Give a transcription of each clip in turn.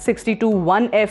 62(1)F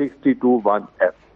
62(1)F।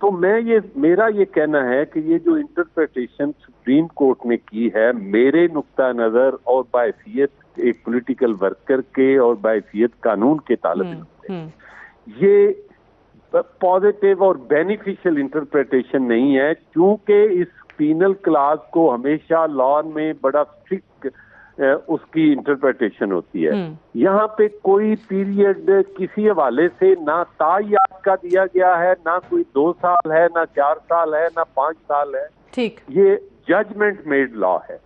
تو میرا یہ کہنا ہے کہ یہ جو انٹرپریٹیشن سپریم کورٹ نے کی ہے میرے نقطہ نظر اور بحیثیت ایک پولیٹیکل ورکر کے اور بحیثیت قانون کے طالب علم سے، یہ پازیٹیو اور بینیفیشل انٹرپریٹیشن نہیں ہے، کیونکہ اس پینل کلاز کو ہمیشہ لا میں بڑا اسٹرکٹ اس کی انٹرپریٹیشن ہوتی ہے. یہاں پہ کوئی پیریڈ کسی حوالے سے نہ تایاد کا دیا گیا ہے، نہ کوئی 2 سال ہے، نہ 4 سال ہے، نہ 5 سال ہے. ٹھیک، یہ ججمنٹ میڈ لا ہے.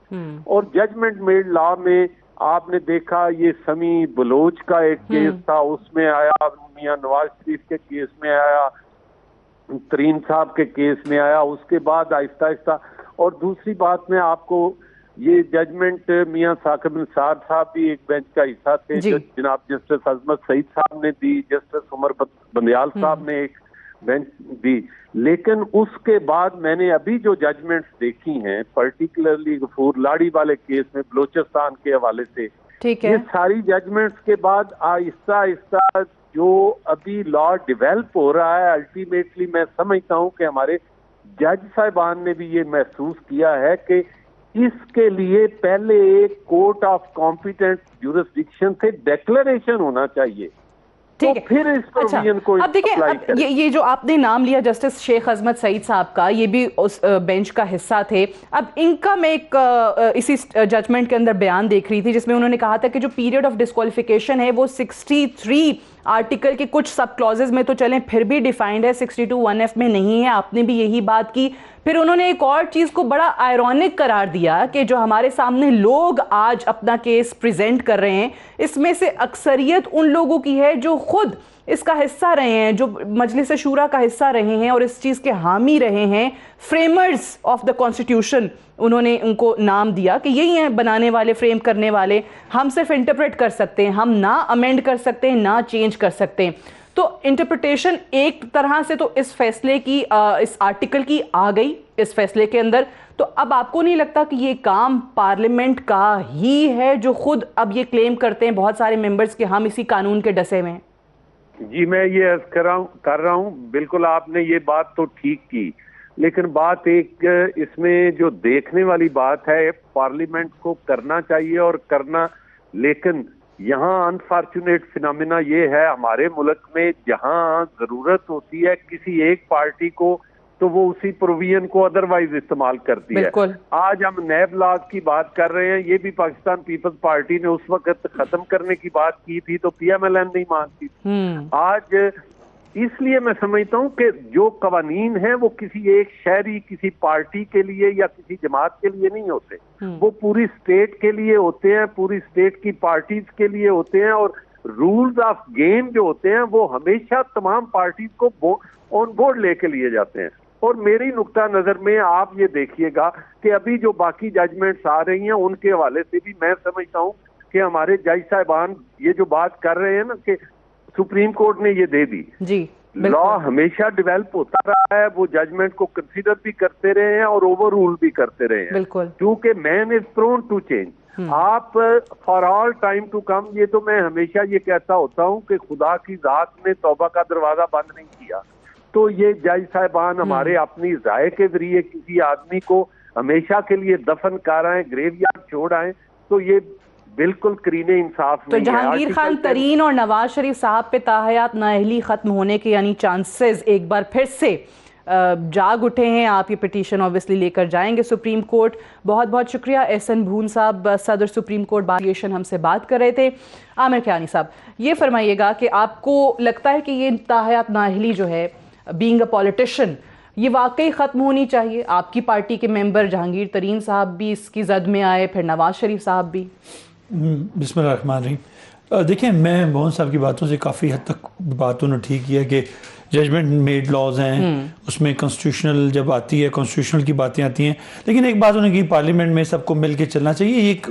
اور ججمنٹ میڈ لا میں آپ نے دیکھا یہ سمی بلوچ کا ایک کیس تھا، اس میں آیا، میاں نواز شریف کے کیس میں آیا، ترین صاحب کے کیس میں آیا، اس کے بعد آہستہ آہستہ. اور دوسری بات میں آپ کو یہ ججمنٹ میاں ثاقب نثار صاحب بھی ایک بینچ کا حصہ تھے، جناب جسٹس عظمت سعید صاحب نے دی، جسٹس عمر بندیال صاحب نے ایک بینچ دی. لیکن اس کے بعد میں نے ابھی جو ججمنٹس دیکھی ہیں، پرٹیکولرلی غفور لاڑی والے کیس میں بلوچستان کے حوالے سے، یہ ساری ججمنٹس کے بعد آہستہ آہستہ جو ابھی لا ڈیولپ ہو رہا ہے، الٹیمیٹلی میں سمجھتا ہوں کہ ہمارے جج صاحبان نے بھی یہ محسوس کیا ہے کہ اس کے لیے پہلے ایک کورٹ آف کمپیٹنٹ جورسڈکشن سے ڈیکلریشن ہونا چاہیے. ٹھیک ہے. اچھا، اب دیکھیں یہ جو آپ نے نام لیا جسٹس شیخ عظمت سعید صاحب کا، یہ بھی اس بینچ کا حصہ تھے. اب ان کا میں ایک اسی ججمنٹ کے اندر بیان دیکھ رہی تھی جس میں انہوں نے کہا تھا کہ جو پیریڈ آف ڈسکوالیفیکیشن ہے وہ 63 آرٹیکل کے کچھ سب کلوزز میں تو چلیں پھر بھی ڈیفائنڈ ہے، 62(1)(f) میں نہیں ہے. آپ نے بھی یہی بات کی. پھر انہوں نے ایک اور چیز کو بڑا آئرونک قرار دیا کہ جو ہمارے سامنے لوگ آج اپنا کیس پریزنٹ کر رہے ہیں، اس میں سے اکثریت ان لوگوں کی ہے جو خود اس کا حصہ رہے ہیں، جو مجلس شورا کا حصہ رہے ہیں اور اس چیز کے حامی رہے ہیں. فریمرز آف دا کانسٹیٹیوشن انہوں نے ان کو نام دیا کہ یہی ہیں بنانے والے، فریم کرنے والے. ہم صرف انٹرپریٹ کر سکتے ہیں، ہم نہ امینڈ کر سکتے ہیں، نہ چینج کر سکتے ہیں. تو انٹرپریٹیشن ایک طرح سے تو اس فیصلے کی، اس آرٹیکل کی آ گئی اس فیصلے کے اندر. تو اب آپ کو نہیں لگتا کہ یہ کام پارلیمنٹ کا ہی ہے جو خود اب یہ کلیم کرتے ہیں بہت سارے ممبرز کہ ہم اسی قانون کے ڈسے میں ہیں؟ جی میں یہ عرض کر رہا ہوں، بالکل آپ نے یہ بات تو ٹھیک کی، لیکن بات ایک اس میں جو دیکھنے والی بات ہے، پارلیمنٹ کو کرنا چاہیے اور کرنا، لیکن یہاں انفارچونیٹ فینومینا یہ ہے ہمارے ملک میں، جہاں ضرورت ہوتی ہے کسی ایک پارٹی کو تو وہ اسی پروویژن کو ادروائز استعمال کرتی ہے. آج ہم نیب لا کی بات کر رہے ہیں، یہ بھی پاکستان پیپلز پارٹی نے اس وقت ختم کرنے کی بات کی تھی تو پی ایم ایل این نہیں مانتی تھی. آج اس لیے میں سمجھتا ہوں کہ جو قوانین ہیں وہ کسی ایک شہری، کسی پارٹی کے لیے یا کسی جماعت کے لیے نہیں ہوتے، وہ پوری اسٹیٹ کے لیے ہوتے ہیں، پوری اسٹیٹ کی پارٹیز کے لیے ہوتے ہیں. اور رولز آف گیم جو ہوتے ہیں وہ ہمیشہ تمام پارٹیز کو آن بورڈ لے کے لیے جاتے ہیں. اور میری نقطہ نظر میں آپ یہ دیکھیے گا کہ ابھی جو باقی ججمنٹس آ رہی ہیں ان کے حوالے سے بھی میں سمجھتا ہوں کہ ہمارے جج صاحبان یہ جو بات کر رہے ہیں نا کہ سپریم کورٹ نے یہ دے دی، لا ہمیشہ ڈیولپ ہوتا رہا ہے، وہ ججمنٹ کو کنسیڈر بھی کرتے رہے ہیں اور اوور رول بھی کرتے رہے ہیں، کیونکہ man is prone to change. آپ for all time to come, یہ تو میں ہمیشہ یہ کہتا ہوتا ہوں کہ خدا کی ذات نے توبہ کا دروازہ بند نہیں کیا. تو یہ جج صاحبان ہمارے اپنی رائے کے ذریعے کسی آدمی کو ہمیشہ کے لیے دفن کر آئیں، گریو یارڈ چھوڑ آئیں، تو یہ بالکل کرین انصاف نہیں ہے. تو جہانگیر خان ترین اور نواز شریف صاحب پہ تاحیات نااہلی ختم ہونے کے یعنی چانسز ایک بار پھر سے جاگ اٹھے ہیں. آپ یہ پٹیشن آبویسلی لے کر جائیں گے سپریم کورٹ. بہت بہت شکریہ احسن بھون صاحب، صدر سپریم کورٹ بار ایسوسی ایشن، ہم سے بات کر رہے تھے. عامر کیانی صاحب، یہ فرمائیے گا کہ آپ کو لگتا ہے کہ یہ تاحیات نااہلی جو ہے بینگ اے پولیٹیشین یہ واقعی ختم ہونی چاہیے؟ آپ کی پارٹی کے ممبر جہانگیر ترین صاحب بھی اس کی زد میں آئے، پھر نواز شریف صاحب بھی. بسم اللہ الرحمن الرحیم. دیکھیں، میں موہن صاحب کی باتوں سے کافی حد تک باتوں نے ٹھیک کیا کہ ججمنٹ میڈ لاز ہیں، اس میں کانسٹیٹیوشنل جب آتی ہے، کانسٹیٹیوشنل کی باتیں آتی ہیں، لیکن ایک بات انہوں نے کی پارلیمنٹ میں سب کو مل کے چلنا چاہیے. یہ ایک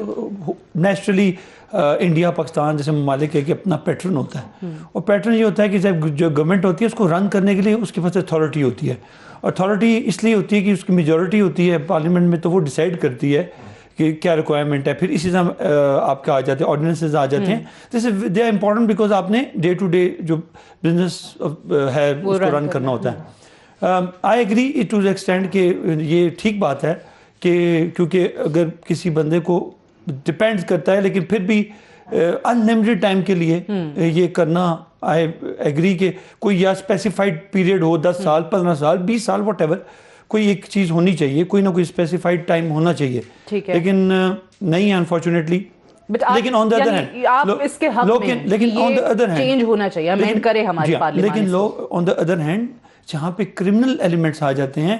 نیچرلی انڈیا پاکستان جیسے ممالک ہے کہ اپنا پیٹرن ہوتا ہے، اور پیٹرن یہ ہوتا ہے کہ جب جو گورنمنٹ ہوتی ہے اس کو رن کرنے کے لیے اس کے پاس اتھارٹی ہوتی ہے. اتھارٹی اس لیے ہوتی ہے کہ اس کی میجورٹی ہوتی ہے پارلیمنٹ میں، تو وہ ڈیسائیڈ کرتی ہے کہ کیا ریکوائرمنٹ ہے. پھر اسی طرح آپ کا آ جاتے ہیں آرڈیننسز آ جاتے ہیں. جیسے دے آر امپورٹنٹ بیکاز آپ نے ڈے ٹو ڈے جو بزنس ہے اس کو رن کرنا ہوتا ہے. I agree to the extent کہ یہ ٹھیک بات ہے کہ کیونکہ اگر کسی بندے کو ڈپینڈ کرتا ہے لیکن پھر بھی انلمیٹڈ ٹائم کے لیے یہ کرنا آئی ایگری کہ کوئی یا اسپیسیفائڈ پیریڈ ہو 10 سال 15 سال 20 سال واٹ ایور کوئی ایک چیز ہونی چاہیے کوئی نہ کوئی اسپیسیفائڈ ٹائم ہونا چاہیے لیکن نہیں ہے انفارچونیٹلی لیکن آن دا ادر ہینڈ آپ اس کے حق میں لیکن آن دا ادر ہینڈ چینج ہونا چاہیے امینڈ کرے ہماری پارلیمنٹ لیکن لوگ آن دا ادر ہینڈ جہاں پہ کرمنل ایلیمنٹس آ جاتے ہیں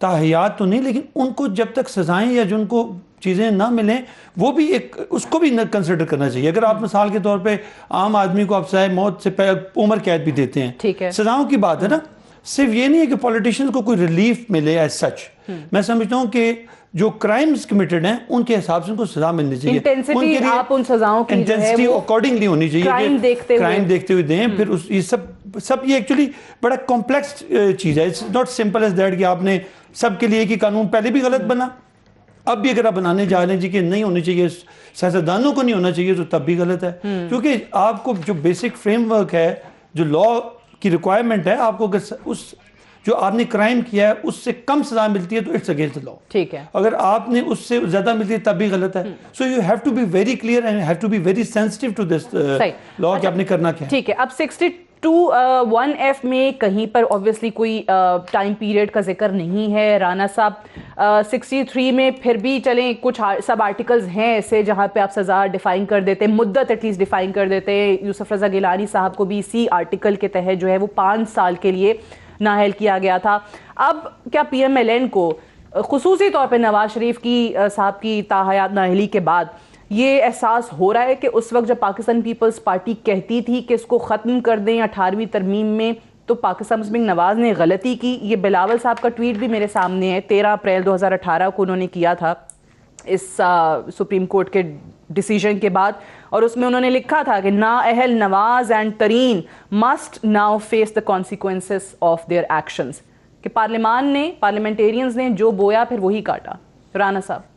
تاحیات تو نہیں لیکن ان کو جب تک سزائیں یا جن کو چیزیں نہ ملیں وہ بھی ایک اس کو بھی کنسیڈر کرنا چاہیے اگر آپ مثال کے طور پہ عام آدمی کو آپ سزائے موت سے عمر قید بھی دیتے ہیں سزاؤں کی بات ہے نا صرف یہ نہیں ہے کہ پولیٹیشینز کو کوئی ریلیف ملے ایز سچ میں سمجھتا ہوں کہ جو کرائمز کمیٹڈ ہیں ان کے حساب سے ان کو سزا ملنی چاہیے انٹینسٹی آپ ان سزاؤں کی جو ہے وہ اکارڈنگلی ہونی چاہیے کرائم دیکھتے ہوئے دیں پھر یہ سب یہ ایکچولی بڑا کمپلیکس چیز ہے it's not simple as that کہ آپ نے سب کے لیے ایک ہی قانون پہلے بھی غلط بنا اب بھی اگر آپ بنانے جا رہے ہیں جی کہ نہیں ہونی چاہیے سیاستدانوں کو نہیں ہونا چاہیے تو تب بھی غلط ہے کیونکہ آپ کو جو بیسک فریم ورک ہے جو لا کی ریکوائرمنٹ ہے آپ کو اگر اس جو آپ نے کرائم کیا ہے اس سے کم سزا ملتی ہے تو اٹس اگینسٹ لا ٹھیک ہے اگر آپ نے اس سے زیادہ ملتی ہے تب بھی غلط ہے so you have to be very clear and have to be very sensitive to this law کہ آپ نے کرنا کیا ٹھیک ہے اب 62(1)(f) میں کہیں پر obviously کوئی ٹائم پیریڈ کا ذکر نہیں ہے رانا صاحب 63 میں پھر بھی چلیں کچھ سب آرٹیکلز ہیں ایسے جہاں پہ آپ سزا ڈیفائن کر دیتے ہیں مدت ایٹ لیسٹ ڈیفائن کر دیتے ہیں یوسف رضا گیلانی صاحب کو بھی اسی آرٹیکل کے تحت جو ہے وہ 5 سال کے لیے نااہل کیا گیا تھا اب کیا پی ایم ایل این کو خصوصی طور پہ نواز شریف کی صاحب کی تاحیات نااہلی کے بعد یہ احساس ہو رہا ہے کہ اس وقت جب پاکستان پیپلز پارٹی کہتی تھی کہ اس کو ختم کر دیں 18ویں ترمیم میں تو پاکستان مسلم نواز نے غلطی کی یہ بلاول صاحب کا ٹویٹ بھی میرے سامنے ہے 13 اپریل 2018 کو انہوں نے کیا تھا اس سپریم کورٹ کے ڈیسیژن کے بعد اور اس میں انہوں نے لکھا تھا کہ نااہل Nawaz and Tareen must now face the consequences of their actions کہ پارلیمان نے پارلیمنٹیرینز نے جو بویا پھر وہی کاٹا رانا صاحب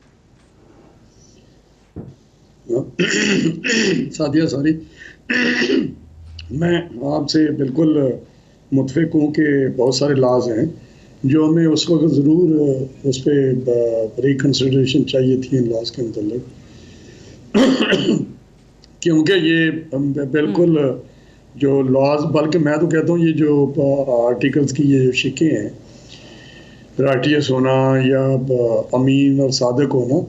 سادیہ سوری میں آپ سے بالکل متفق ہوں کہ بہت سارے لاز ہیں جو ہمیں اس وقت ضرور اس پہ ریکنسیڈریشن چاہیے تھی ان لاز کے متعلق کیونکہ یہ بالکل جو لاز بلکہ میں تو کہتا ہوں یہ جو آرٹیکلز کی یہ شکیں ہیں رائٹیس ہونا یا امین اور صادق ہونا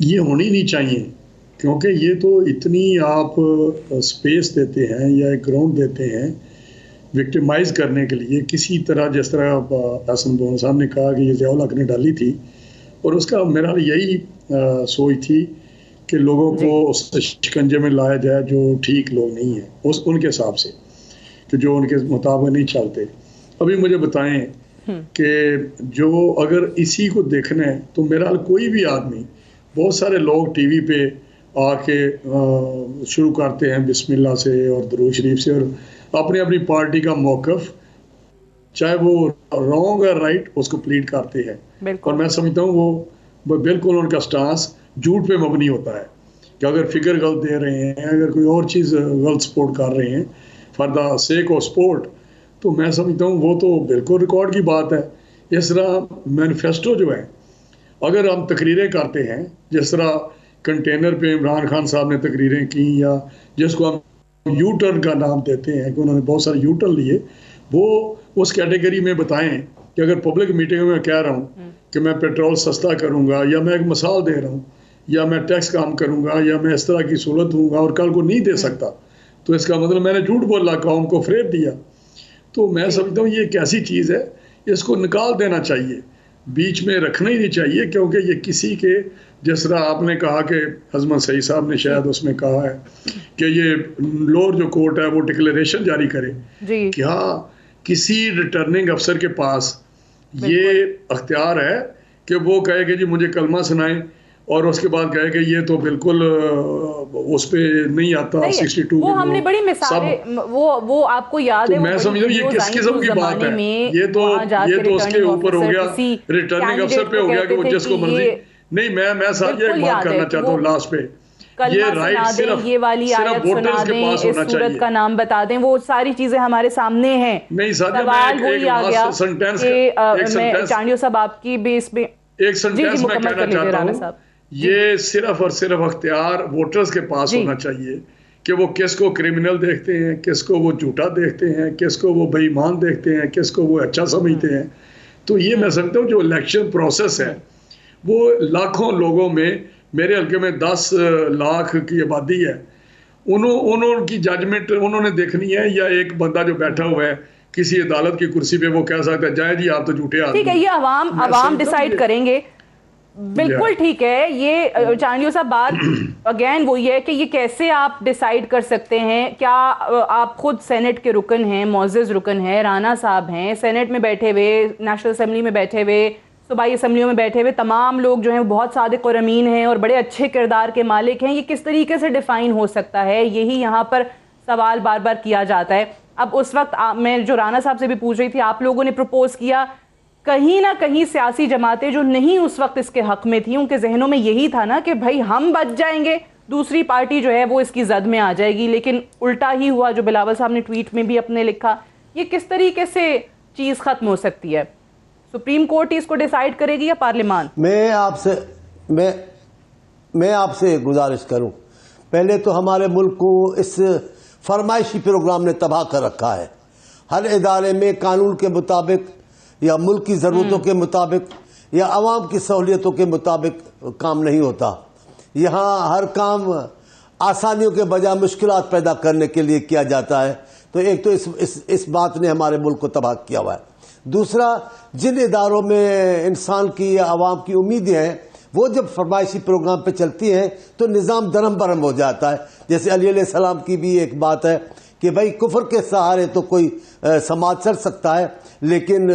یہ ہونی نہیں چاہیے کیونکہ یہ تو اتنی آپ سپیس دیتے ہیں یا ایک گراؤنڈ دیتے ہیں وکٹیمائز کرنے کے لیے کسی طرح جس طرح حسن دونوں صاحب نے کہا کہ یہ ضیاء الحق نے ڈالی تھی اور اس کا میرا یہی سوچ تھی کہ لوگوں کو اس شکنجے میں لایا جائے جو ٹھیک لوگ نہیں ہیں ان کے حساب سے کہ جو ان کے مطابق نہیں چلتے ابھی مجھے بتائیں کہ جو اگر اسی کو دیکھنا ہے تو میرا کوئی بھی آدمی بہت سارے لوگ ٹی وی پہ آ کے شروع کرتے ہیں بسم اللہ سے اور درود شریف سے اور اپنی اپنی پارٹی کا موقف چاہے وہ رانگ اور رائٹ اس کو پلیڈ کرتے ہیں اور میں سمجھتا ہوں وہ بالکل ان کا سٹانس جھوٹ پہ مبنی ہوتا ہے کہ اگر فگر غلط دے رہے ہیں اگر کوئی اور چیز غلط سپورٹ کر رہے ہیں for the sake of support تو میں سمجھتا ہوں وہ تو بالکل ریکارڈ کی بات ہے اس طرح مینیفیسٹو جو ہے اگر ہم تقریریں کرتے ہیں جس طرح کنٹینر پہ عمران خان صاحب نے تقریریں کی یا جس کو ہم یو ٹرن کا نام دیتے ہیں کہ انہوں نے بہت سارے یو ٹرن لیے وہ اس کیٹیگری میں بتائیں کہ اگر پبلک میٹنگ میں کہہ رہا ہوں کہ میں پیٹرول سستا کروں گا یا میں ایک مثال دے رہا ہوں یا میں ٹیکس کام کروں گا یا میں اس طرح کی سہولت دوں گا اور کل کو نہیں دے سکتا تو اس کا مطلب میں نے جھوٹ بولا قوم کو فریب دیا تو میں سمجھتا ہوں یہ ایک ایسی چیز ہے اس کو نکال دینا چاہیے بیچ میں رکھنا ہی نہیں چاہیے کیونکہ یہ کسی کے جس طرح آپ نے کہا کہ حضمت سعید صاحب نے شاید اس میں کہا ہے کہ یہ لوور جو کورٹ ہے وہ ڈکلیریشن جاری کرے کیا کسی ریٹرننگ افسر کے پاس یہ اختیار ہے کہ وہ کہے کہ جی مجھے کلمہ سنائیں اور اس کے بعد کہے کہ یہ تو بالکل اس پہ نہیں آتا 62 وہ ہم نے بڑی مثالیں وہ آپ کو یاد ہے میں سمجھ رہا ہوں یہ کس قسم کی بات ہے یہ تو اس کے اوپر ہو گیا ریٹرننگ افسر پہ ہو گیا کہ وہ جس کو مرضی نہیں میں ساتھ یہ ایک بات کرنا چاہتا ہوں لاسٹ پہ کلمہ سنا دیں, یہ والی آیت سنا دیں, اس سورت کا نام بتا دیں, وہ ساری چیزیں ہمارے سامنے ہیں. سوال وہی آ گیا کہ میں چانڈیو صاحب آپ کی بیس پہ ایک سنٹینس میں کہنا چاہتا ہوں, یہ صرف اور صرف اختیار ووٹرز کے پاس ہونا چاہیے کہ وہ کس کو کرمنل دیکھتے ہیں, کس کو وہ جھوٹا دیکھتے ہیں, کس کو وہ بے ایمان دیکھتے ہیں, کس کو وہ اچھا سمجھتے ہیں. تو یہ میں سمجھتا ہوں جو الیکشن پروسیس ہے وہ لاکھوں لوگوں میں, میرے حلقے میں 10 لاکھ کی آبادی ہے, انہوں کی ججمنٹ انہوں نے دیکھنی ہے, یا ایک بندہ جو بیٹھا ہوا ہے کسی عدالت کی کرسی پہ وہ کہہ سکتا ہے جائے جی آپ تو جھوٹے آدمی. ٹھیک ہے, یہ عوام ڈیسائیڈ کریں گے, بالکل ٹھیک ہے. یہ چانڈیو صاحب بات اگین وہی ہے کہ یہ کیسے آپ ڈیسائیڈ کر سکتے ہیں. کیا آپ خود سینٹ کے رکن ہیں, معزز رکن ہیں, رانا صاحب ہیں, سینٹ میں بیٹھے ہوئے, نیشنل اسمبلی میں بیٹھے ہوئے, صوبائی اسمبلیوں میں بیٹھے ہوئے تمام لوگ جو ہیں وہ بہت صادق اور امین ہیں اور بڑے اچھے کردار کے مالک ہیں. یہ کس طریقے سے ڈیفائن ہو سکتا ہے, یہی یہاں پر سوال بار بار کیا جاتا ہے. اب اس وقت میں جو رانا صاحب سے بھی پوچھ رہی تھی, آپ لوگوں نے پروپوز کیا, کہیں نہ کہیں سیاسی جماعتیں جو نہیں اس وقت اس کے حق میں تھیں ان کے ذہنوں میں یہی تھا نا کہ بھائی ہم بچ جائیں گے, دوسری پارٹی جو ہے وہ اس کی زد میں آ جائے گی. لیکن الٹا ہی ہوا, جو بلاول صاحب نے ٹویٹ میں بھی اپنے لکھا. یہ کس طریقے سے چیز ختم ہو سکتی ہے؟ سپریم کورٹ ہی اس کو ڈیسائیڈ کرے گی یا پارلیمان؟ میں آپ سے گزارش کروں, پہلے تو ہمارے ملک کو اس فرمائشی پروگرام نے تباہ کر رکھا ہے. ہر ادارے میں قانون کے مطابق یا ملک کی ضرورتوں کے مطابق یا عوام کی سہولیتوں کے مطابق کام نہیں ہوتا. یہاں ہر کام آسانیوں کے بجائے مشکلات پیدا کرنے کے لیے کیا جاتا ہے. تو ایک تو اس بات نے ہمارے ملک کو تباہ کیا ہوا ہے. دوسرا, جن اداروں میں انسان کی یا عوام کی امیدیں ہیں وہ جب فرمائشی پروگرام پہ چلتی ہیں تو نظام درم برہم ہو جاتا ہے. جیسے علی علیہ السلام کی بھی ایک بات ہے کہ بھائی کفر کے سہارے تو کوئی سماج چل سکتا ہے, لیکن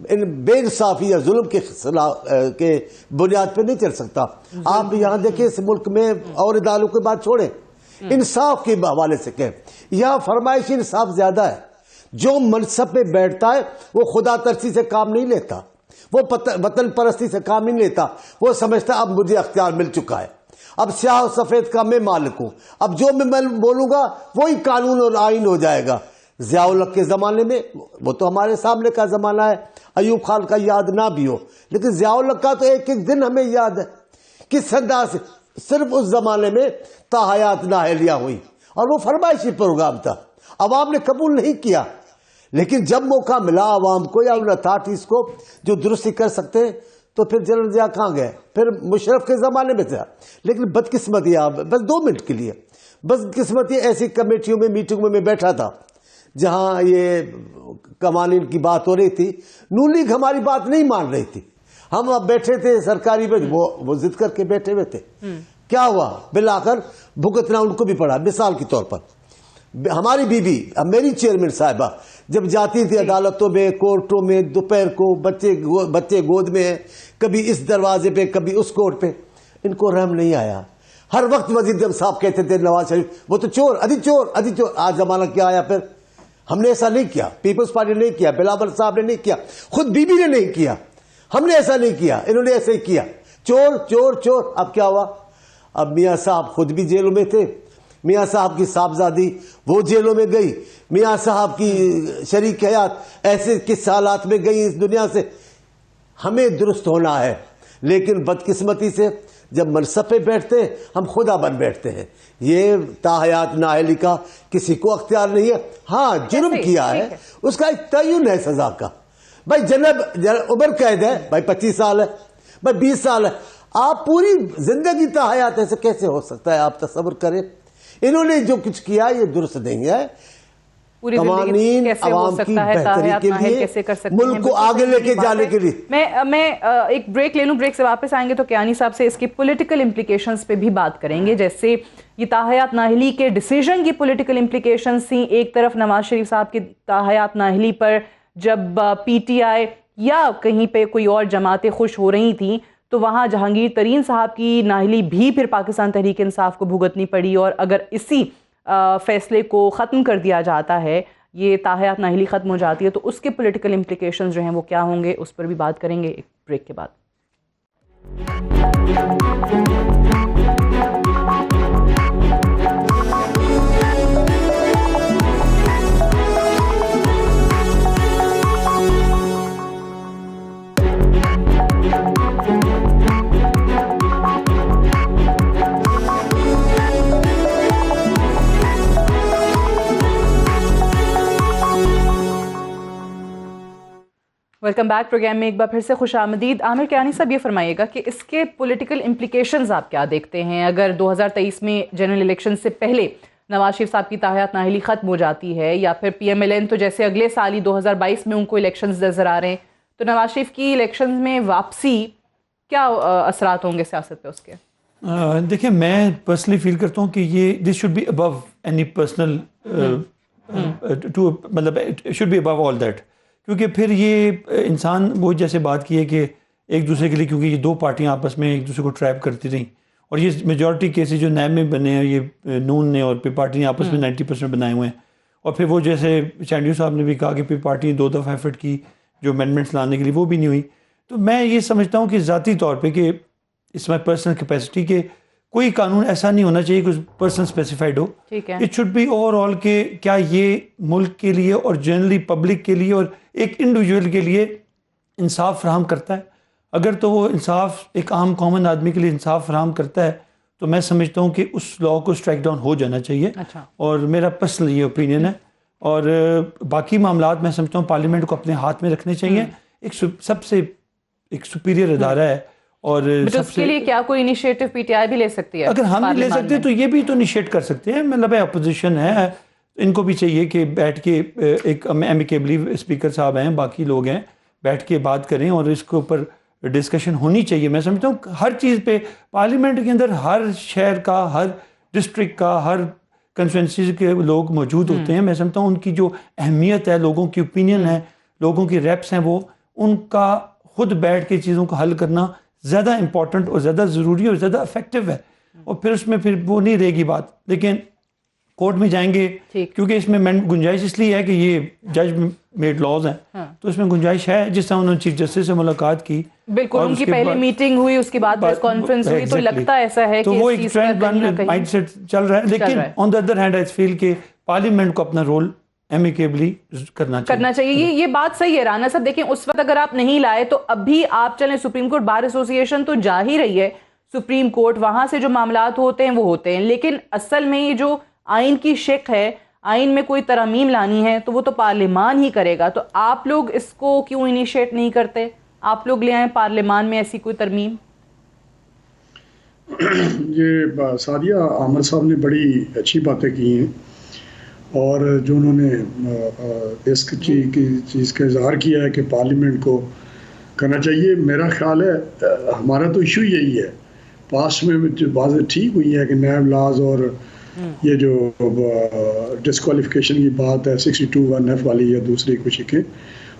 ان بے انصافی یا ظلم کے بنیاد پہ نہیں چل سکتا. آپ یہاں دیکھیں اس ملک میں اور اداروں کی بات چھوڑیں, انصاف کے حوالے سے کہیں, یہاں فرمائشی انصاف زیادہ ہے. جو منصب پہ بیٹھتا ہے وہ خدا ترسی سے کام نہیں لیتا, وہ وطن پرستی سے کام نہیں لیتا. وہ سمجھتا اب مجھے اختیار مل چکا ہے, اب سیاہ و سفید کا میں مالک ہوں, اب جو میں بولوں گا وہی قانون اور آئین ہو جائے گا. ضیاء الحق کے زمانے میں, وہ تو ہمارے سامنے کا زمانہ ہے, ایوب خان کا یاد نہ بھی ہو, لیکن ضیاء الحق کا تو ایک ایک دن ہمیں یاد ہے. کس انداز سے صرف اس زمانے میں تاحیات نااہلیاں ہوئی اور وہ فرمائشی پروگرام تھا, عوام نے قبول نہیں کیا. لیکن جب موقع ملا عوام کو یا ان اتھارٹیز کو جو درستی کر سکتے ہیں تو پھر جنرل ضیاء کہاں گئے, پھر مشرف کے زمانے میں تھا. لیکن بدقسمتی آپ بس 2 منٹ کے لیے, بدقسمتی ایسی کمیٹیوں میں میٹنگوں میں بیٹھا تھا جہاں یہ قوانین کی بات ہو رہی تھی, نون لیگ ہماری بات نہیں مان رہی تھی. ہم اب بیٹھے تھے سرکاری میں, وہ ضد کر کے بیٹھے ہوئے تھے. کیا ہوا, بالآخر بھگتنا ان کو بھی پڑا. مثال کے طور پر ہماری بیوی, میری چیئرمین صاحبہ جب جاتی تھی عدالتوں میں, کورٹوں میں, دوپہر کو بچے گود میں ہیں, کبھی اس دروازے پہ کبھی اس کورٹ پہ, ان کو رحم نہیں آیا. ہر وقت وزیر اعظم صاحب کہتے تھے نواز شریف وہ تو چور, ادھی چور, ادھی چور. آج زمانہ کیا آیا, پھر ہم نے ایسا نہیں کیا, پیپلز پارٹی نے نہیں کیا, بلاول صاحب نے نہیں کیا, خود بیوی نے نہیں کیا, ہم نے ایسا نہیں کیا, انہوں نے ایسا ہی کیا. چور چور چور. اب کیا ہوا, اب میاں صاحب خود بھی جیلوں میں تھے, میاں صاحب کی صاحبزادی وہ جیلوں میں گئی, میاں صاحب کی شریک حیات ایسے کس حالات میں گئی اس دنیا سے. ہمیں درست ہونا ہے, لیکن بدقسمتی سے جب منصب پہ بیٹھتے ہیں ہم خدا بن بیٹھتے ہیں. یہ تاحیات نااہلی کا کسی کو اختیار نہیں ہے. ہاں جرم کیا ہے اس کا ایک تعین ہے سزا کا. بھائی جناب عمر قید ہے, بھائی 25 سال ہے, بھائی 20 سال ہے. آپ پوری زندگی تاحیات ایسے کیسے ہو سکتا ہے, آپ تصور کریں. انہوں نے جو کچھ کیا یہ درست نہیں ہے. قوانین عوام کی بہتری کے لیے, ملک کو آگے لے کے جانے کے لیے. میں ایک بریک لے لوں, بریک سے واپس آئیں گے تو کیانی صاحب سے اس کی پولیٹیکل امپلیکیشنز پہ بھی بات کریں گے. جیسے یہ تاحیات نااہلی کے ڈیسیژن کی پولیٹیکل امپلیکیشنز تھیں. ایک طرف نواز شریف صاحب کی تاحیات نااہلی پر جب پی ٹی آئی یا کہیں پہ کوئی اور جماعتیں خوش ہو رہی تھیں تو وہاں جہانگیر ترین صاحب کی نااہلی بھی پھر پاکستان تحریک انصاف کو بھگتنی پڑی. اور اگر اسی فیصلے کو ختم کر دیا جاتا ہے, یہ تاحیات نااہلی ختم ہو جاتی ہے, تو اس کے پولیٹیکل امپلیکیشنز جو ہیں وہ کیا ہوں گے, اس پر بھی بات کریں گے ایک بریک کے بعد. ویلکم بیک پروگرام میں ایک بار پھر سے خوش آمدید. عامر کیانی صاحب یہ فرمائیے گا کہ اس کے پولیٹیکل امپلیکیشنز آپ کیا دیکھتے ہیں اگر 2023 میں جنرل الیکشن سے پہلے نواز شریف صاحب کی تاحیات نااہلی ختم ہو جاتی ہے, یا پھر پی ایم ایل این تو جیسے اگلے سال ہی 2022 میں ان کو الیکشنز نظر آ رہے ہیں, تو نواز شریف کی الیکشنز میں واپسی کیا اثرات ہوں گے سیاست پہ اس کے؟ دیکھیں میں پرسنلی فیل کرتا ہوں کہ یہ this should be about any personal مطلب should be about all that, کیونکہ پھر یہ انسان وہ جیسے بات کی ہے کہ ایک دوسرے کے لیے, کیونکہ یہ دو پارٹیاں آپس میں ایک دوسرے کو ٹریپ کرتی رہیں, اور یہ میجورٹی کیسز جو نیب میں بنے ہیں یہ نون نے اور پی پارٹی نے آپس میں 90% بنائے ہوئے ہیں, اور پھر وہ جیسے چانڈیو صاحب نے بھی کہا کہ پی پارٹی نے 2 دفعہ ایفرٹ کی جو امینڈمنٹس لانے کے لیے, وہ بھی نہیں ہوئی. تو میں یہ سمجھتا ہوں کہ ذاتی طور پہ کہ اس میں پرسنل کیپیسٹی کے کوئی قانون ایسا نہیں ہونا چاہیے کہ پرسن اسپیسیفائڈ ہو. It should be overall کہ کیا یہ ملک کے لیے اور جنرلی پبلک کے لیے اور ایک انڈیویجول کے لیے انصاف فراہم کرتا ہے. اگر تو وہ انصاف ایک عام کامن آدمی کے لیے انصاف فراہم کرتا ہے تو میں سمجھتا ہوں کہ اس لا کو اسٹرائک ڈاؤن ہو جانا چاہیے. اور میرا پرسنل یہ اوپینین ہے. اور باقی معاملات میں سمجھتا ہوں پارلیمنٹ کو اپنے ہاتھ میں رکھنے چاہیے. ایک سب سے ایک سپیریئر ادارہ ہے, اور اس کے لیے کیا کوئی انیشیٹو پی ٹی آئی بھی لے سکتی ہے؟ اگر ہم نہیں لے سکتے تو یہ بھی تو انیشیٹ کر سکتے ہیں. مطلب اپوزیشن ہے, ان کو بھی چاہیے کہ بیٹھ کے ایک ایمیکیبلی اسپیکر صاحب ہیں, باقی لوگ ہیں, بیٹھ کے بات کریں اور اس کے اوپر ڈسکشن ہونی چاہیے. میں سمجھتا ہوں ہر چیز پہ پارلیمنٹ کے اندر ہر شہر کا, ہر ڈسٹرکٹ کا, ہر کنسٹیٹوئنسی کے لوگ موجود ہوتے ہیں. میں سمجھتا ہوں ان کی جو اہمیت ہے, لوگوں کی اوپینین ہے, لوگوں کی ریپس ہیں, وہ ان کا خود بیٹھ کے چیزوں کو حل کرنا زیادہ امپورٹنٹ اور زیادہ ضروری اور زیادہ افیکٹو ہے. اور پھر اس میں پھر وہ نہیں رہے گی بات. لیکن کورٹ میں جائیں گے کیونکہ اس میں گنجائش اس لیے ہے کہ یہ جج میڈ لاز ہیں, تو اس میں گنجائش ہے. جس طرح انہوں نے چیف جسٹس سے ملاقات کی, بالکل ان کی پہلی میٹنگ ہوئی, اس کے بعد پریس کانفرنس ہوئی, تو لگتا ایسا ہے کہ وہ ایک ٹرینڈ مائنڈ سیٹ چل رہا ہے. لیکن آن دا ادر ہینڈ آئی فیل کہ پارلیمنٹ کو اپنا رول ایمیکیبلی کرنا چاہیے. یہ بات صحیح ہے رانا صاحب. دیکھیں اس وقت اگر آپ نہیں لائے تو اب بھی آپ چلیں, سپریم کورٹ بار ایسوسی ایشن تو جا ہی رہی ہے سپریم کورٹ, وہاں سے جو معاملات ہوتے ہیں وہ ہوتے ہیں, لیکن اصل میں یہ جو آئین کی شق ہے, آئین میں کوئی ترامیم لانی ہے تو وہ تو پارلیمان ہی کرے گا. تو آپ لوگ اس کو کیوں انیشیٹ نہیں کرتے؟ آپ لوگ لے آئیں پارلیمان میں ایسی کوئی ترمیم. یہ سعدیہ عامر صاحب نے بڑی اچھی باتیں کی ہیں, اور جو انہوں نے اس چیز کا اظہار کیا ہے کہ پارلیمنٹ کو کرنا چاہیے. میرا خیال ہے ہمارا تو ایشو یہی ہے, پاسٹ میں جو باتیں ٹھیک ہوئی ہے کہ نیب لاز اور یہ جو ڈسکوالیفیکیشن کی بات ہے 62(1)(f) والی یا دوسری کچھ شکیں,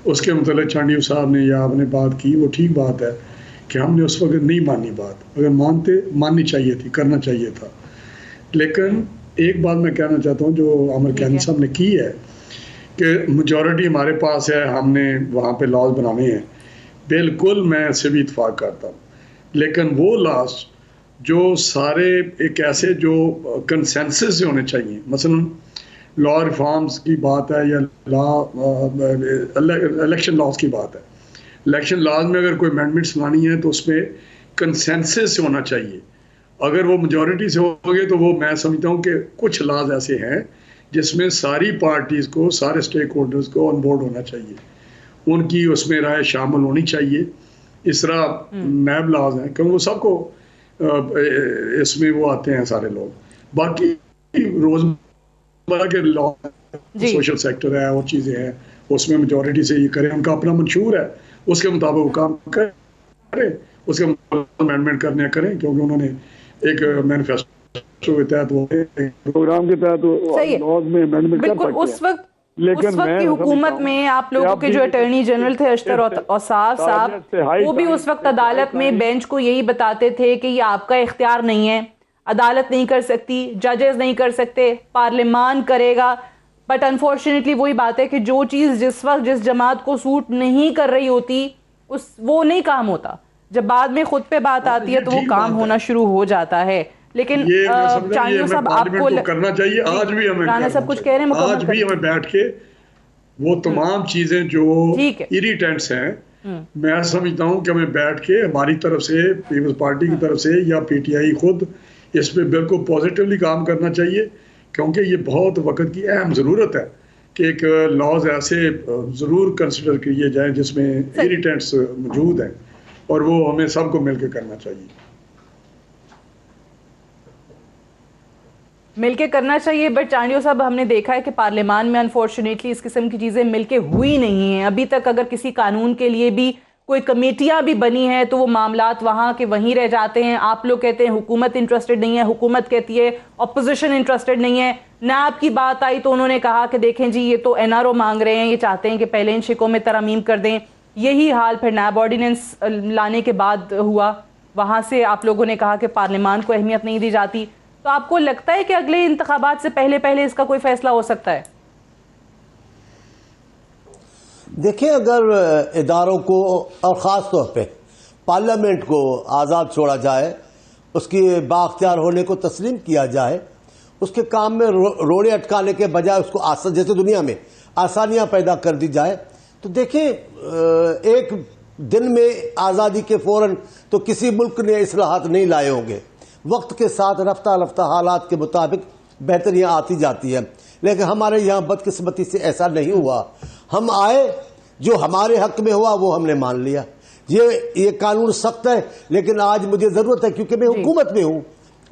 اس کے متعلق چانڈیو صاحب نے یا آپ نے بات کی, وہ ٹھیک بات ہے کہ ہم نے اس وقت نہیں مانی بات. اگر ماننی چاہیے تھی, کرنا چاہیے تھا. لیکن ایک بات میں کہنا چاہتا ہوں جو عامر کیانی صاحب نے کی ہے کہ میجورٹی ہمارے پاس ہے, ہم نے وہاں پہ لاز بنانے ہیں, بالکل میں اس سے بھی اتفاق کرتا ہوں. لیکن وہ لاز جو سارے ایک ایسے جو کنسنسس سے ہونے چاہیے, مثلا لا ریفارمز کی بات ہے یا الیکشن لاز کی بات ہے. الیکشن لاز میں اگر کوئی امینڈمنٹس لانی ہے تو اس میں کنسنسس سے ہونا چاہیے. اگر وہ میجورٹی سے ہو گئے تو وہ میں سمجھتا ہوں کہ کچھ لاز ایسے ہیں جس میں ساری پارٹیز کو, سارے اسٹیک ہولڈرز کو آن بورڈ ہونا چاہیے, ان کی اس میں رائے شامل ہونی چاہیے. اس طرح نیب لاز ہیں کہ وہ سب کو اس میں وہ آتے ہیں سارے لوگ. باقی روزمرہ کے لا سوشل سیکٹر ہے اور چیزیں ہیں, اس میں میجورٹی سے یہ کریں, ان کا اپنا منشور ہے, اس کے مطابق وہ کام کریں, اس کے امینڈمنٹ کرنے کریں, کیونکہ انہوں نے ایک مینیفیسٹو کے تحت وہ پروگرام کے تحت لاز میں امینڈمنٹ کر سکتے ہیں. اس وقت کی حکومت میں آپ لوگوں کے جو اٹارنی جنرل تھے اشتر اوصاف صاحب, وہ بھی اس وقت عدالت میں بینچ کو یہی بتاتے تھے کہ یہ آپ کا اختیار نہیں ہے, عدالت نہیں کر سکتی, ججز نہیں کر سکتے, پارلیمان کرے گا. بٹ انفارچونیٹلی وہی بات ہے کہ جو چیز جس وقت جس جماعت کو سوٹ نہیں کر رہی ہوتی وہ نہیں کام ہوتا, جب بعد میں خود پہ بات آتی ہے تو وہ کام ہونا شروع ہو جاتا ہے. لیکن چانڈیو صاحب آپ کو کرنا چاہیے, آج بھی ہمیں رانا صاحب کچھ کہہ رہے ہیں, آج بھی ہمیں بیٹھ کے وہ تمام چیزیں جو اریٹینٹس ہیں, میں سمجھتا ہوں کہ ہمیں بیٹھ کے ہماری طرف سے, پیپلز پارٹی کی طرف سے یا پی ٹی آئی خود, اس پہ بالکل پازیٹیولی کام کرنا چاہیے, کیونکہ یہ بہت وقت کی اہم ضرورت ہے کہ ایک لاز ایسے ضرور کنسیڈر کیے جائیں جس میں اریٹینٹس موجود ہیں اور وہ ہمیں سب کو مل کے کرنا چاہیے. مل کے کرنا چاہیے. بٹ چانڈیو صاحب ہم نے دیکھا ہے کہ پارلیمان میں انفارچونیٹلی اس قسم کی چیزیں مل کے ہوئی نہیں ہیں ابھی تک. اگر کسی قانون کے لیے بھی کوئی کمیٹیاں بھی بنی ہیں تو وہ معاملات وہاں کے وہیں رہ جاتے ہیں. آپ لوگ کہتے ہیں حکومت انٹرسٹڈ نہیں ہے, حکومت کہتی ہے اپوزیشن انٹرسٹڈ نہیں ہے. نیب کی بات آئی تو انہوں نے کہا کہ دیکھیں جی یہ تو این آر او مانگ رہے ہیں, یہ چاہتے ہیں کہ پہلے ان شکوں میں ترامیم کر دیں. یہی حال پھر نیب آرڈیننس لانے کے بعد ہوا. وہاں سے آپ لوگوں نے کہا کہ پارلیمان کو اہمیت نہیں دی جاتی. تو آپ کو لگتا ہے کہ اگلے انتخابات سے پہلے اس کا کوئی فیصلہ ہو سکتا ہے؟ دیکھیں, اگر اداروں کو اور خاص طور پہ پارلیمنٹ کو آزاد چھوڑا جائے, اس کی بااختیار ہونے کو تسلیم کیا جائے, اس کے کام میں روڑے اٹکانے کے بجائے اس کو جیسے دنیا میں آسانیاں پیدا کر دی جائے, تو دیکھیں ایک دن میں آزادی کے فوراً تو کسی ملک نے اصلاحات نہیں لائے ہوں گے. وقت کے ساتھ رفتہ رفتہ حالات کے مطابق بہتریاں آتی جاتی ہیں, لیکن ہمارے یہاں بدقسمتی سے ایسا نہیں ہوا. ہم آئے, جو ہمارے حق میں ہوا وہ ہم نے مان لیا. یہ قانون سخت ہے لیکن آج مجھے ضرورت ہے کیونکہ میں حکومت میں ہوں,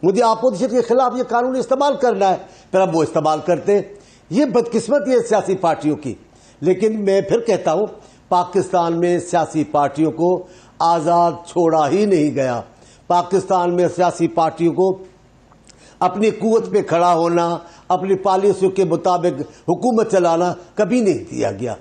مجھے اپوزیشن کے خلاف یہ قانون استعمال کرنا ہے, پھر اب وہ استعمال کرتے ہیں. یہ بدقسمتی ہے سیاسی پارٹیوں کی. لیکن میں پھر کہتا ہوں, پاکستان میں سیاسی پارٹیوں کو آزاد چھوڑا ہی نہیں گیا. پاکستان میں سیاسی پارٹیوں کو اپنی قوت پہ کھڑا ہونا, اپنی پالیسیوں کے مطابق حکومت چلانا کبھی نہیں دیا گیا.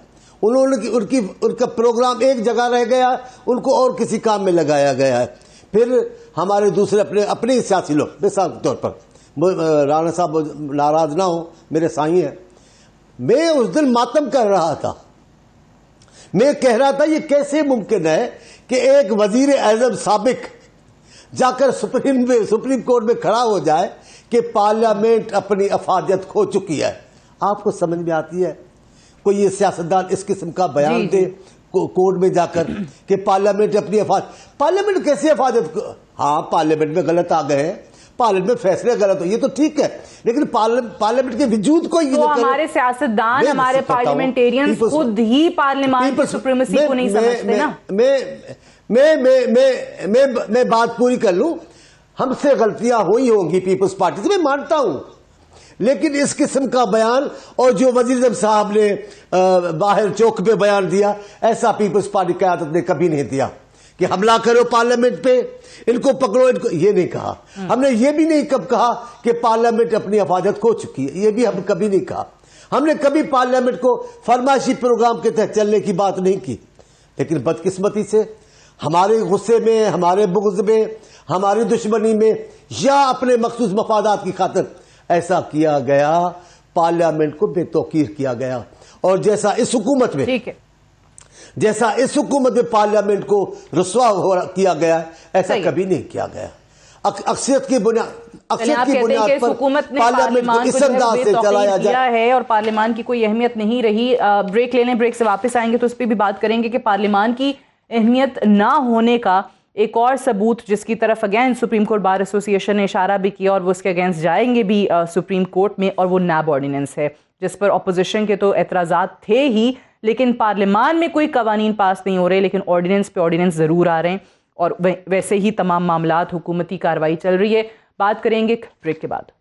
ان کا پروگرام ایک جگہ رہ گیا, ان کو اور کسی کام میں لگایا گیا ہے. پھر ہمارے دوسرے اپنے سیاسی لوگ, مثال کے طور پر رانا صاحب ناراض نہ ہوں, میرے سائیں ہیں, میں اس دن ماتم کر رہا تھا. میں کہہ رہا تھا یہ کیسے ممکن ہے کہ ایک وزیر اعظم سابق جا کر سپریم کورٹ میں کھڑا ہو جائے کہ پارلیمنٹ اپنی افادیت کھو چکی ہے. آپ کو سمجھ میں آتی ہے کوئی یہ سیاستدان اس قسم کا بیان دے کورٹ میں جا کر کہ پارلیمنٹ اپنی پارلیمنٹ کیسے افادیت؟ ہاں پارلیمنٹ میں غلط آ گئے ہیں, پارلیمنٹ میں فیصلے غلط ہو, یہ تو ٹھیک ہے, لیکن پارلیمنٹ کے وجود کو تو ہمارے سیاستدان, ہمارے پارلیمنٹیرینز خود ہی پارلیمان کی سپریمیسی کو نہیں سمجھتے نا. میں بات پوری کر لوں. ہم سے غلطیاں ہوئی ہوں گی پیپلز پارٹی سے, میں مانتا ہوں, لیکن اس قسم کا بیان اور جو وزیر اعظم صاحب نے باہر چوک پہ بیان دیا, ایسا پیپلز پارٹی قیادت نے کبھی نہیں دیا کہ حملہ کرو پارلیمنٹ پہ, ان کو پکڑو, ان کو, یہ نہیں کہا. ہم نے یہ بھی نہیں کب کہا کہ پارلیمنٹ اپنی افادیت کھو چکی ہے, یہ بھی ہم کبھی نہیں کہا. ہم نے کبھی پارلیمنٹ کو فرمائشی پروگرام کے تحت چلنے کی بات نہیں کی. لیکن بدقسمتی سے ہمارے غصے میں, ہمارے بغض میں, ہماری دشمنی میں یا اپنے مخصوص مفادات کی خاطر ایسا کیا گیا, پارلیمنٹ کو بے توقیر کیا گیا. اور جیسا اس حکومت میں پارلیمنٹ کو رسوا کیا گیا, ایسا کبھی نہیں کیا گیا. اکثریت کی بنیاد پر حکومت نے پارلیمنٹ کو اس انداز سے چلایا جائے ہے اور پارلیمان کی کوئی اہمیت نہیں رہی. بریک لے لیں, بریک سے واپس آئیں گے تو اس پہ بھی بات کریں گے کہ پارلیمان کی اہمیت نہ ہونے کا ایک اور ثبوت جس کی طرف اگین سپریم کورٹ بار ایسوسی ایشن نے اشارہ بھی کیا اور وہ اس کے اگینسٹ جائیں گے بھی سپریم کورٹ میں, اور وہ نیب آرڈیننس ہے جس پر اپوزیشن کے تو اعتراضات تھے ہی, لیکن پارلیمان میں کوئی قوانین پاس نہیں ہو رہے, لیکن آرڈیننس پہ آرڈیننس ضرور آ رہے ہیں اور ویسے ہی تمام معاملات حکومتی کارروائی چل رہی ہے. بات کریں گے بریک کے بعد.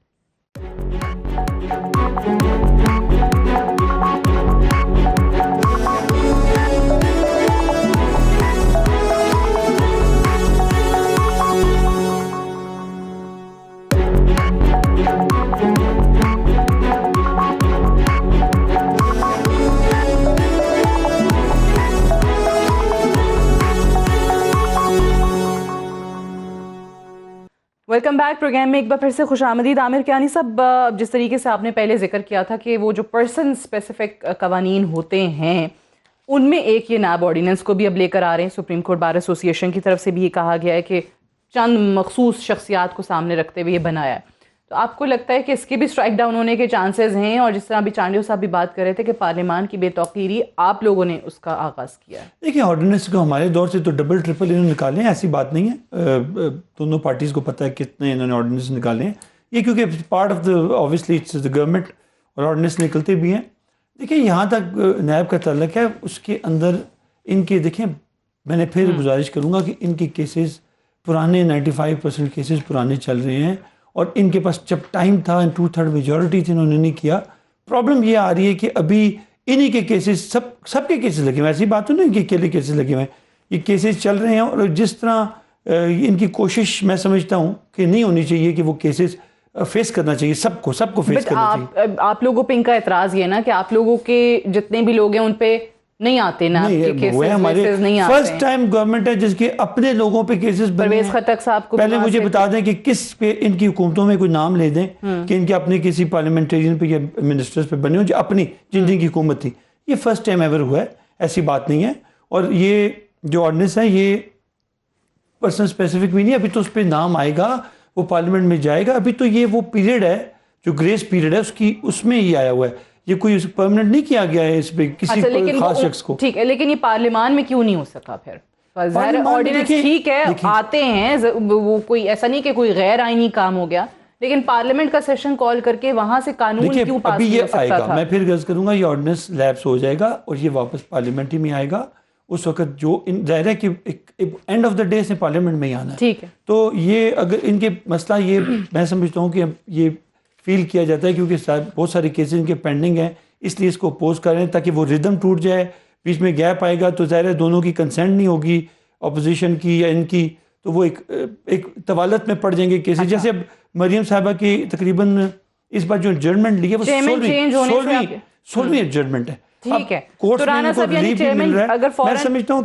Welcome back. پروگرام میں ایک بار پھر سے خوش آمدید. عامر کیانی صاحب, جس طریقے سے آپ نے پہلے ذکر کیا تھا کہ وہ جو پرسن اسپیسیفک قوانین ہوتے ہیں ان میں ایک یہ نیب آرڈیننس کو بھی اب لے کر آ رہے ہیں. سپریم کورٹ بار ایسوسی ایشن کی طرف سے بھی یہ کہا گیا ہے کہ چند مخصوص شخصیات کو سامنے رکھتے ہوئے یہ بنایا ہے. تو آپ کو لگتا ہے کہ اس کے بھی اسٹرائک ڈاؤن ہونے کے چانسز ہیں؟ اور جس طرح ابھی چانڈیو صاحب بھی بات کر رہے تھے کہ پارلیمان کی بے توقیری آپ لوگوں نے اس کا آغاز کیا ہے. دیکھیں آرڈیننس کو ہمارے دور سے تو ڈبل ٹرپل انہوں نے نکالے ہیں, ایسی بات نہیں ہے. دونوں پارٹیز کو پتہ ہے کتنے انہوں نے آرڈیننس نکالے ہیں. یہ کیونکہ part of the obviously it's the government اور آرڈیننس نکلتے بھی ہیں. دیکھیں یہاں تک نیب کا تعلق ہے اس کے اندر ان کے دیکھیں میں نے پھر گزارش کروں گا کہ ان کے کیسز پرانے 95% کیسز پرانے چل رہے ہیں اور ان کے پاس جب ٹائم تھا 2/3 میجورٹی تھی انہوں نے نہیں کیا. پرابلم یہ آ رہی ہے کہ ابھی انہی کے کیسز سب کے کیسز لگے ہوئے ہیں. ایسی بات نہیں کہ اکیلے کیسز لگے ہوئے ہیں, یہ کیسز چل رہے ہیں اور جس طرح ان کی کوشش میں سمجھتا ہوں کہ نہیں ہونی چاہیے کہ وہ کیسز فیس کرنا چاہیے, سب کو فیس کرنا چاہیے. آپ لوگوں پہ ان کا اعتراض یہ نا کہ آپ لوگوں کے جتنے بھی لوگ ہیں ان پہ نہیں آتے نا کیسز نہیں آتے. فرسٹ ٹائم گورنمنٹ ہے جس کے اپنے لوگوں پہ کیسز بنے. پرویز خٹک صاحب کو پہلے مجھے بتا دیں کہ کس پہ ان کی حکومتوں میں کوئی نام لے دیں کہ ان کے اپنے کسی پارلیمنٹرین پہ یا منسٹرز پہ بنے ہوں جو اپنی جن کی حکومت تھی. یہ فرسٹ ٹائم ایور ہوا ہے, ایسی بات نہیں ہے. اور یہ جو آرڈیننس ہے یہ پرسن اسپیسیفک بھی نہیں, ابھی تو اس پہ نام آئے گا, وہ پارلیمنٹ میں جائے گا. ابھی تو یہ وہ پیریڈ ہے جو گریس پیریڈ ہے اس میں یہ آیا ہوا ہے, یہ کوئی پرماننٹ نہیں کیا گیا ہے اس پہ کسی خاص شخص کو. ٹھیک ہے, لیکن یہ پارلیمان میں کیوں نہیں ہو سکا پھر؟ آرڈیننس ٹھیک ہے آتے ہیں, وہ کوئی ایسا نہیں کہ کوئی غیر آئینی کام ہو گیا, لیکن پارلیمنٹ کا سیشن کال کر کے وہاں سے قانون کیوں پاس نہیں ہو سکتا تھا؟ میں پھر غرض کروں گا یہ آرڈیننس لیپس ہو جائے گا اور یہ واپس پارلیمنٹ ہی میں آئے گا. اس وقت جو ظاہر ہے کہ اینڈ آف دا ڈے سے پارلیمنٹ میں ہی آنا ہے. ٹھیک ہے, تو یہ اگر ان کے مسئلہ یہ میں سمجھتا ہوں کہ یہ فیل کیا جاتا ہے کیونکہ بہت سارے کیسز ان کے پینڈنگ ہیں, اس لیے اس کو اپوز کر رہے ہیں تاکہ وہ ردم ٹوٹ جائے. بیچ میں گیپ آئے گا تو ظاہر ہے دونوں کی کنسنٹ نہیں ہوگی, اپوزیشن کی یا ان کی, تو وہ ایک طوالت میں پڑ جائیں گے کیسز. جیسے اب مریم صاحبہ کی تقریباً اس بار جو ججمنٹ لی ہے وہ 16ویں ججمنٹ ہے. ٹھیک ہے, تو رانا صاحب یعنی چیئرمین اگر فوراً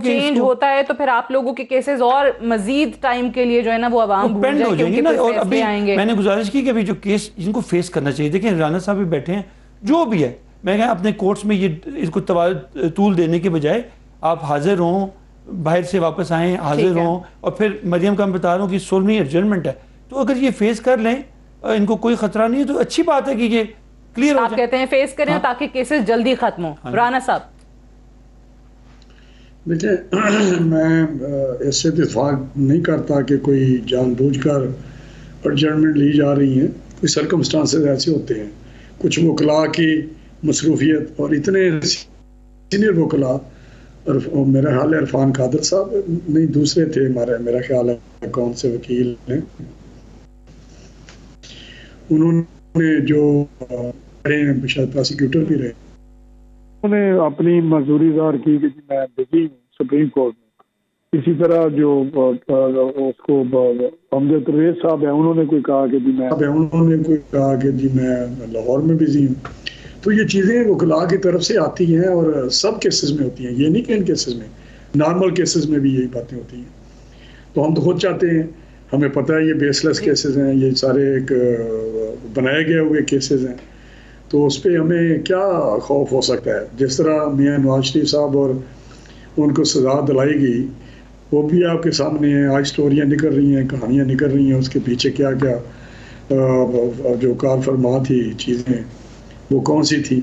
چینج ہوتا ہے تو پھر آپ لوگوں کے کیسز اور مزید ٹائم کے لیے جو ہے نا وہ عوام بھول جائے کہ ان کے فیصلے آئیں گے. میں نے گزارش کی کہ ابھی جو کیس جن کو فیس کرنا چاہیے, دیکھیں رانا صاحب بھی بیٹھے ہیں, جو بھی ہے میں کہا اپنے کورٹس میں یہ اس کو طول دینے کے بجائے آپ حاضر ہوں, باہر سے واپس آئیں حاضر ہوں. اور پھر مریم کا میں بتا رہا ہوں کہ 16ویں ایڈجرمنٹ ہے, تو اگر یہ فیس کر لیں ان کو کوئی خطرہ نہیں ہے تو اچھی بات ہے کہ یہ کلیئر ہو جائے. آپ کہتے ہیں فیس کریں تاکہ کیسز جلدی ختم ہو. رانا صاحب دیکھیں میں اس سے اتفاق نہیں کرتا کہ کوئی جان بوجھ کر ایڈجرمنٹ لی جا رہی ہیں. کوئی سرکمسٹانسز ایسے ہوتے ہیں, کچھ وکلاء کی مصروفیت, اور اتنے سینئر وکلاء, میرا خیال ہے عرفان قادر صاحب نہیں دوسرے تھے ہمارے, میرا خیال ہے کون سے وکیل ہیں, انہوں نے جو شاید پروسیکیوٹر بھی رہے, انہوں نے اپنی معذوری اظہار کی کہ میں بزی ہوں سپریم کورٹ میں. اسی طرح جو اس کو امجد پرویز صاحب ہیں, انہوں نے کوئی کہا کہ جی میں لاہور میں بزی ہوں. تو یہ چیزیں وکلاء کی طرف سے آتی ہیں اور سب کیسز میں ہوتی ہیں, یہ نہیں کہ ان کیسز میں, نارمل کیسز میں بھی یہی باتیں ہوتی ہیں. تو ہم تو خود چاہتے ہیں, ہمیں پتہ ہے یہ بیس لیس کیسز ہیں, یہ سارے ایک بنائے گئے ہوئے کیسز ہیں, تو اس پہ ہمیں کیا خوف ہو سکتا ہے. جس طرح میاں نواز شریف صاحب اور ان کو سزا دلائی گئی وہ بھی آپ کے سامنے ہیں, آج سٹوریاں نکل رہی ہیں, کہانیاں نکل رہی ہیں, اس کے پیچھے کیا کیا جو کار فرما تھی چیزیں وہ کون سی تھی.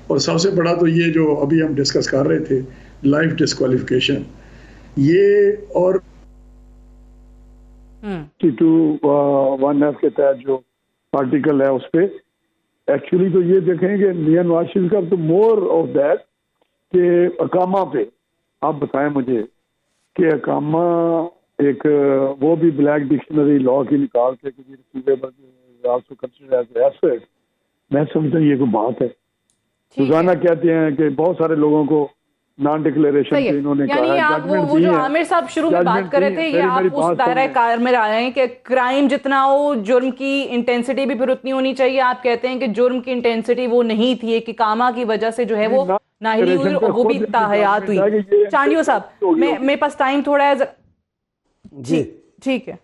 اور سب سے بڑا تو یہ جو ابھی ہم ڈسکس کر رہے تھے لائف ڈسکوالیفیکیشن, یہ اور 1F کے تحت جو آرٹیکل ہے اس پہ ایکچولی تو یہ دیکھیں کہ میاں نواز شریف کا تو مور آف دیٹ کہ اقامہ پہ آپ بتائیں مجھے کہ اقامہ ایک وہ بھی بلیک ڈکشنری لا کی نکال کے میں سمجھتا ہوں یہ کوئی بات ہے. روزانہ کہتے ہیں کہ بہت سارے لوگوں کو نان ڈکلیریشن پہ انہوں نے یعنی آپ وہ جو عامر صاحب شروع میں بات کر رہے تھے, یہ آپ اس دائرہ کار میں آئے ہیں کہ کرائم جتنا ہو جرم کی انٹینسٹی بھی پھر اتنی ہونی چاہیے. آپ کہتے ہیں کہ جرم کی انٹینسٹی وہ نہیں تھی, ایک اقامہ کی وجہ سے جو ہے وہ نااہلی ہوئی, وہ بھی تاحیات ہوئی. چانڈیو صاحب میرے پاس ٹائم تھوڑا ہے. جی ٹھیک ہے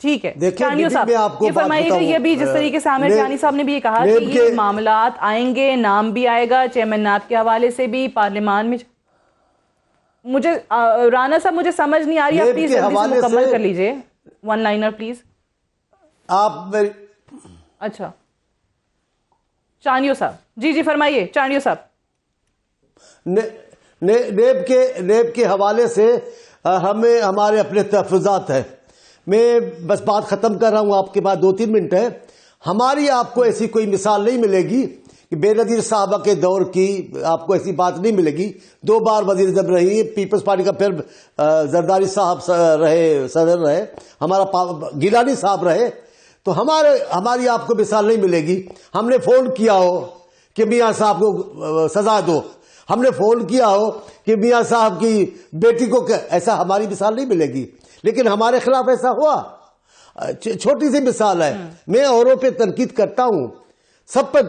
ٹھیک ہے. چانڈیو صاحب یہ فرمائیے کہ یہ بھی جس طریقے سے عامر چانی صاحب نے بھی یہ کہا کہ یہ معاملات آئیں گے, نام بھی آئے گا چیئرمین نیب کے حوالے سے بھی پارلیمان میں. مجھے رانا صاحب مجھے سمجھ نہیں آ رہی, آپ پلیز جلدی سے مکمل کر لیجئے, ون لائنر پلیز. آپ اچھا چانڈیو صاحب جی فرمائیے. چانڈیو صاحب نیب کے حوالے سے ہمیں ہمارے اپنے تحفظات ہیں. میں بس بات ختم کر رہا ہوں, آپ کے بعد 2-3 منٹ ہے. ہماری آپ کو ایسی کوئی مثال نہیں ملے گی کہ بے نظیر صاحبہ کے دور کی آپ کو ایسی بات نہیں ملے گی. 2 بار وزیر اعظم رہی, پیپلز پارٹی کا پھر زرداری صاحب رہے, صدر رہے, ہمارا گیلانی صاحب رہے. تو ہماری آپ کو مثال نہیں ملے گی. ہم نے فون کیا ہو کہ میاں صاحب کو سزا دو, ہم نے فون کیا ہو کہ میاں صاحب کی بیٹی کو, ایسا ہماری مثال نہیں ملے گی. لیکن ہمارے خلاف ایسا ہوا. چھوٹی سی مثال ہے, میں اوروں پہ تنقید کرتا ہوں, سب پر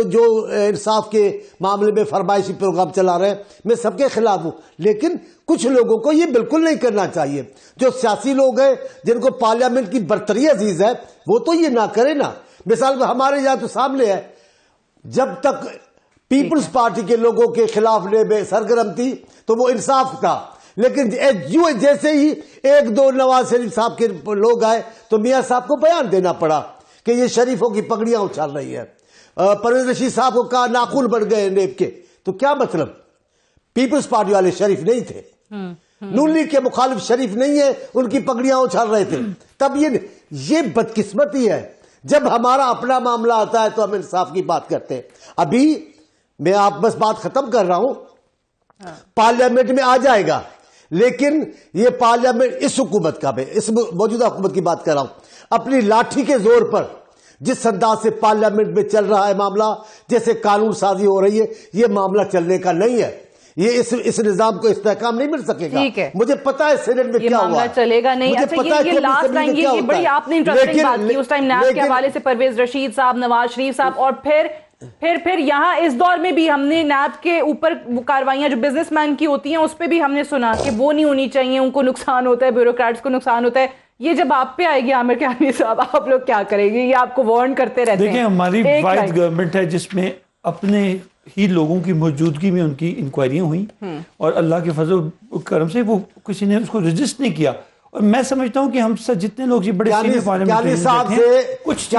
جو انصاف کے معاملے میں فرمائشی پروگرام چلا رہے ہیں, میں سب کے خلاف ہوں. لیکن کچھ لوگوں کو یہ بالکل نہیں کرنا چاہیے. جو سیاسی لوگ ہیں جن کو پارلیمنٹ کی برتری عزیز ہے, وہ تو یہ نہ کرے نا. مثال ہمارے یہاں تو سامنے ہے, جب تک پیپلز پارٹی کے لوگوں کے خلاف سرگرم تھی تو وہ انصاف تھا. لیکن جیسے ہی 1-2 نواز شریف صاحب کے لوگ آئے تو میاں صاحب کو بیان دینا پڑا کہ یہ شریفوں کی پگڑیاں اچھال رہی ہے. پرویز رشید صاحب کو کہا ناخن بڑھ گئے نیب کے. تو کیا مطلب؟ پیپلز پارٹی والے شریف نہیں تھے, نون لیگ کے مخالف شریف نہیں ہے, ان کی پگڑیاں اچھال رہے تھے. تب یہ بدقسمتی ہے. جب ہمارا اپنا معاملہ آتا ہے تو ہم انصاف کی بات کرتے ہیں. ابھی میں آپ بس بات ختم کر رہا ہوں, پارلیمنٹ میں آ جائے گا, لیکن یہ پارلیمنٹ اس حکومت کا, اس موجودہ حکومت کی بات کر رہا ہوں, اپنی لاٹھی کے زور پر جس انداز سے پارلیمنٹ میں چل رہا ہے معاملہ, جیسے قانون سازی ہو رہی ہے, یہ معاملہ چلنے کا نہیں ہے. یہ اس نظام کو استحکام نہیں مل سکے گا. مجھے پتا ہے سینٹ میں کیا ہوا, چلے گا نہیں. یہ لاسٹ لائن یہ بڑی آپ نے انٹرسٹنگ بات کی اس ٹائم نیب کے حوالے سے, پرویز رشید صاحب, نواز شریف صاحب, اور پھر یہاں اس دور میں بھی ہم نے نیب کے اوپر کاروائیاں جو بزنس مین کی ہوتی ہیں اس پہ بھی ہم نے سنا کہ وہ نہیں ہونی چاہیے, ان کو نقصان ہوتا ہے, بیوروکریٹس کو نقصان ہوتا ہے. یہ جب آپ پہ آئے گی عامر کیانی صاحب, آپ لوگ کیا کریں گے؟ یہ آپ کو وارن کرتے رہتے ہیں. دیکھیں ہماری واحد گورنمنٹ ہے جس میں اپنے ہی لوگوں کی موجودگی میں ان کی انکوائریاں ہوئیں, اور اللہ کے فضل و کرم سے وہ کسی نے اس کو رجسٹ نہیں کیا. اور میں سمجھتا ہوں کہ ہم سب جتنے لوگ یہ بڑے سینئر پارلیمنٹ کچھ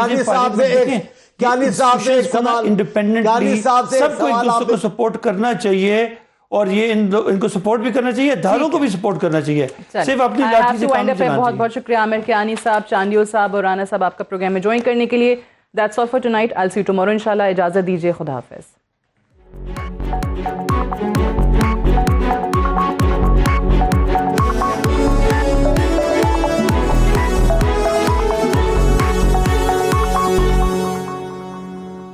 انڈیپینڈنٹلی سب کو ایک دوسرے کو سپورٹ کرنا چاہیے, اور یہ ان کو سپورٹ بھی کرنا چاہیے, اداروں کو بھی سپورٹ کرنا چاہیے. صرف اپنی لاٹھی سے کام نہیں چلانا چاہیے. بہت بہت شکریہ عامر کیانی صاحب, چاندیول صاحب اور رانا صاحب, آپ کا پروگرام میں جوائن کرنے کے لیے. That's all for tonight. I'll see you tomorrow inshallah. اجازت دیجیے, خدا حافظ.